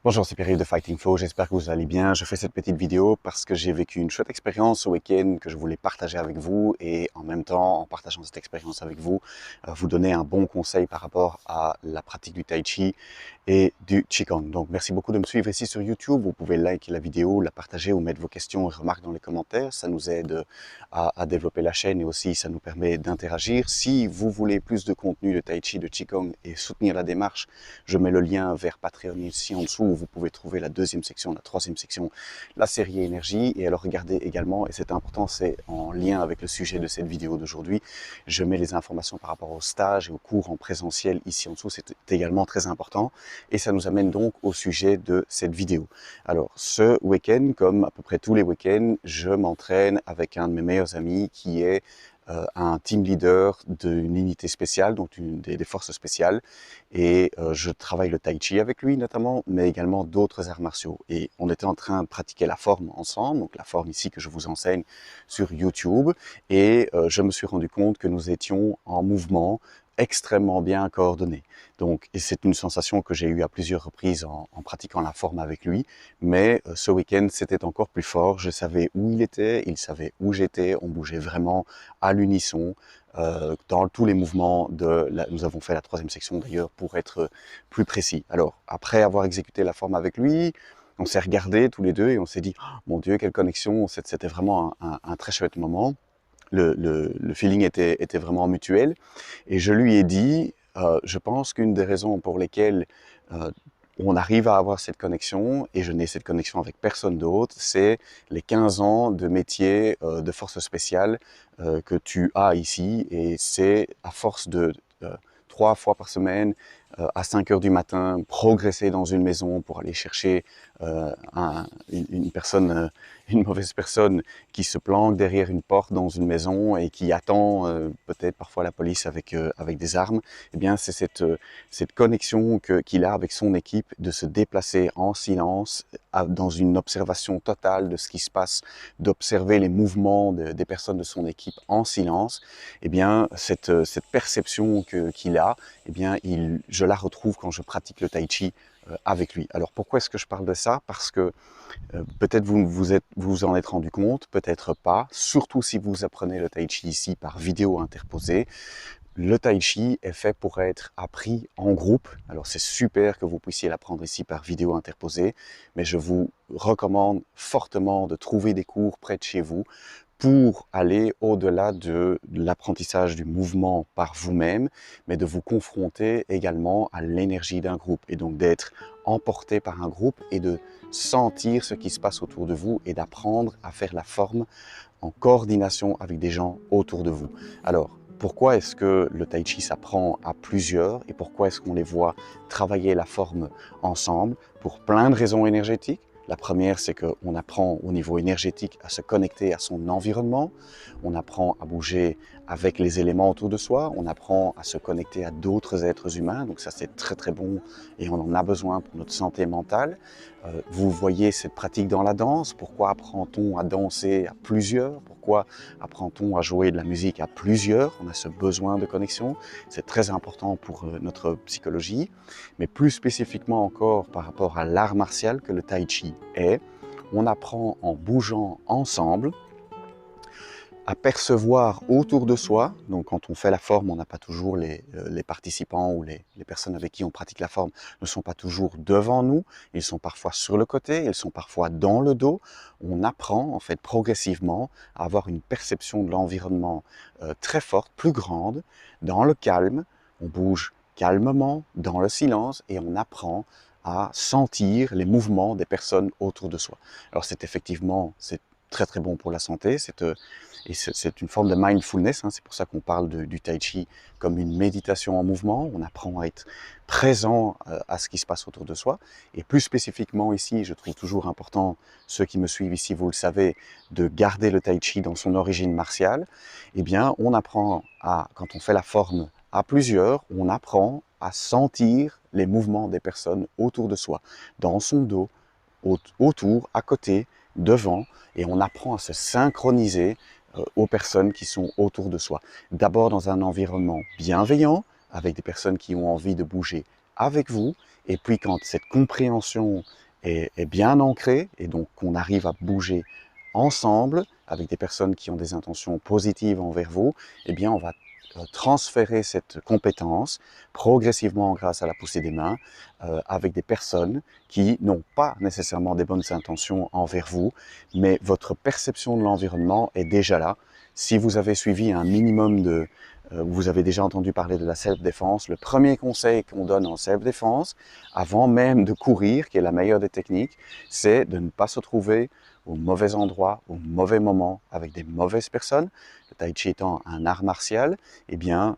Bonjour, c'est Pierre de Fighting Flow, j'espère que vous allez bien. Je fais cette petite vidéo parce que j'ai vécu une chouette expérience ce week-end que je voulais partager avec vous et en même temps, en partageant cette expérience avec vous, vous donner un bon conseil par rapport à la pratique du Tai Chi et du Qigong. Donc merci beaucoup de me suivre ici sur YouTube. Vous pouvez liker la vidéo, la partager ou mettre vos questions et remarques dans les commentaires. Ça nous aide à développer la chaîne et aussi ça nous permet d'interagir. Si vous voulez plus de contenu de Tai Chi, de Qigong et soutenir la démarche, je mets le lien vers Patreon ici en dessous où vous pouvez trouver la deuxième section, la troisième section, la série énergie. Et alors regardez également, et c'est important, c'est en lien avec le sujet de cette vidéo d'aujourd'hui, je mets les informations par rapport au stage et aux cours en présentiel ici en dessous, c'est également très important. Et ça nous amène donc au sujet de cette vidéo. Alors ce week-end, comme à peu près tous les week-ends, je m'entraîne avec un de mes meilleurs amis qui est un team leader d'une unité spéciale, donc des forces spéciales. Et je travaille le Tai Chi avec lui notamment, mais également d'autres arts martiaux. Et on était en train de pratiquer la forme ensemble, donc la forme ici que je vous enseigne sur YouTube. Et je me suis rendu compte que nous étions en mouvement extrêmement bien coordonnés. Donc, et c'est une sensation que j'ai eue à plusieurs reprises en pratiquant la forme avec lui. Mais ce week-end, c'était encore plus fort. Je savais où il était, il savait où j'étais. On bougeait vraiment à l'unisson dans tous les mouvements nous avons fait la troisième section d'ailleurs pour être plus précis. Alors, après avoir exécuté la forme avec lui, on s'est regardés tous les deux et on s'est dit, oh, mon Dieu, quelle connexion, c'était vraiment un très chouette moment. Le feeling était vraiment mutuel. Et je lui ai dit, je pense qu'une des raisons pour lesquelles on arrive à avoir cette connexion, et je n'ai cette connexion avec personne d'autre, c'est les 15 ans de métier de force spéciale que tu as ici. Et c'est à force de 3 fois par semaine, à 5 heures du matin, progresser dans une maison pour aller chercher une personne, une mauvaise personne qui se planque derrière une porte dans une maison et qui attend peut-être parfois la police avec des armes. Eh bien, c'est cette connexion qu'il a avec son équipe de se déplacer en silence, dans une observation totale de ce qui se passe, d'observer les mouvements des personnes de son équipe en silence. Eh bien, cette perception qu'il a, eh bien, je la retrouve quand je pratique le Tai Chi avec lui. Alors pourquoi est-ce que je parle de ça? Parce que peut-être vous en êtes rendu compte, peut-être pas, surtout si vous apprenez le Tai Chi ici par vidéo interposée. Le Tai Chi est fait pour être appris en groupe. Alors c'est super que vous puissiez l'apprendre ici par vidéo interposée, mais je vous recommande fortement de trouver des cours près de chez vous pour aller au-delà de l'apprentissage du mouvement par vous-même, mais de vous confronter également à l'énergie d'un groupe et donc d'être emporté par un groupe et de sentir ce qui se passe autour de vous et d'apprendre à faire la forme en coordination avec des gens autour de vous. Alors, pourquoi est-ce que le Tai Chi s'apprend à plusieurs et pourquoi est-ce qu'on les voit travailler la forme ensemble? Pour plein de raisons énergétiques. La première, c'est qu'on apprend au niveau énergétique à se connecter à son environnement, on apprend à bouger avec les éléments autour de soi, on apprend à se connecter à d'autres êtres humains, donc ça c'est très très bon et on en a besoin pour notre santé mentale. Vous voyez cette pratique dans la danse, pourquoi apprend-on à danser à plusieurs? Pourquoi apprend-on à jouer de la musique à plusieurs? On a ce besoin de connexion, c'est très important pour notre psychologie, mais plus spécifiquement encore par rapport à l'art martial que le Tai Chi est, on apprend en bougeant ensemble à percevoir autour de soi. Donc quand on fait la forme, on n'a pas toujours les participants ou les personnes avec qui on pratique la forme ne sont pas toujours devant nous, ils sont parfois sur le côté, ils sont parfois dans le dos. On apprend en fait progressivement à avoir une perception de l'environnement très forte, plus grande, dans le calme. On bouge calmement, dans le silence, et on apprend à sentir les mouvements des personnes autour de soi. Alors c'est effectivement, c'est très très bon pour la santé, et c'est une forme de mindfulness, hein, c'est pour ça qu'on parle du Tai Chi comme une méditation en mouvement. On apprend à être présent à ce qui se passe autour de soi. Et plus spécifiquement ici, je trouve toujours important, ceux qui me suivent ici, vous le savez, de garder le Tai Chi dans son origine martiale. Eh bien, on apprend quand on fait la forme à plusieurs, on apprend à sentir les mouvements des personnes autour de soi, dans son dos, autour, à côté, devant, et on apprend à se synchroniser aux personnes qui sont autour de soi. D'abord dans un environnement bienveillant, avec des personnes qui ont envie de bouger avec vous, Et puis quand cette compréhension est bien ancrée, et donc qu'on arrive à bouger ensemble avec des personnes qui ont des intentions positives envers vous, eh bien on va transférer cette compétence progressivement grâce à la poussée des mains avec des personnes qui n'ont pas nécessairement des bonnes intentions envers vous, mais votre perception de l'environnement est déjà là. Si vous avez suivi un minimum de... vous avez déjà entendu parler de la self-défense, le premier conseil qu'on donne en self-défense, avant même de courir, qui est la meilleure des techniques, c'est de ne pas se trouver au mauvais endroit, au mauvais moment, avec des mauvaises personnes. Le tai chi étant un art martial, eh bien,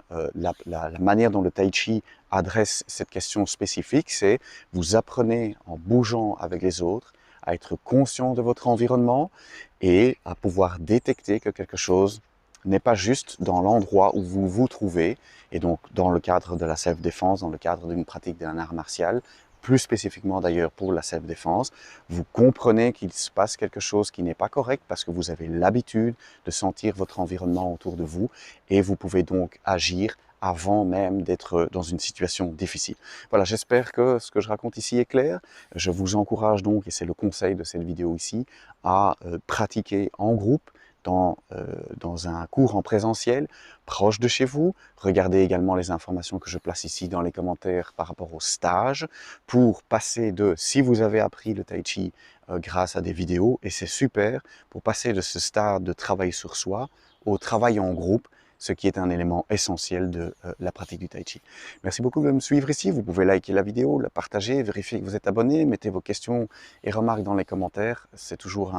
la manière dont le tai chi adresse cette question spécifique, c'est vous apprenez en bougeant avec les autres, à être conscient de votre environnement et à pouvoir détecter que quelque chose n'est pas juste dans l'endroit où vous vous trouvez, et donc dans le cadre de la self-défense, dans le cadre d'une pratique d'un art martial, plus spécifiquement d'ailleurs pour la self-défense, vous comprenez qu'il se passe quelque chose qui n'est pas correct parce que vous avez l'habitude de sentir votre environnement autour de vous et vous pouvez donc agir avant même d'être dans une situation difficile. Voilà, j'espère que ce que je raconte ici est clair. Je vous encourage donc, et c'est le conseil de cette vidéo ici, à pratiquer en groupe dans un cours en présentiel proche de chez vous. Regardez également les informations que je place ici dans les commentaires par rapport au stage pour passer de, si vous avez appris le tai chi grâce à des vidéos, et c'est super, pour passer de ce stade de travail sur soi au travail en groupe, ce qui est un élément essentiel de la pratique du tai chi. Merci beaucoup de me suivre ici. Vous pouvez liker la vidéo, la partager, vérifier que vous êtes abonné, mettez vos questions et remarques dans les commentaires. C'est toujours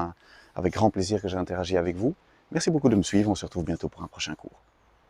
avec grand plaisir que j'interagis avec vous. Merci beaucoup de me suivre. On se retrouve bientôt pour un prochain cours.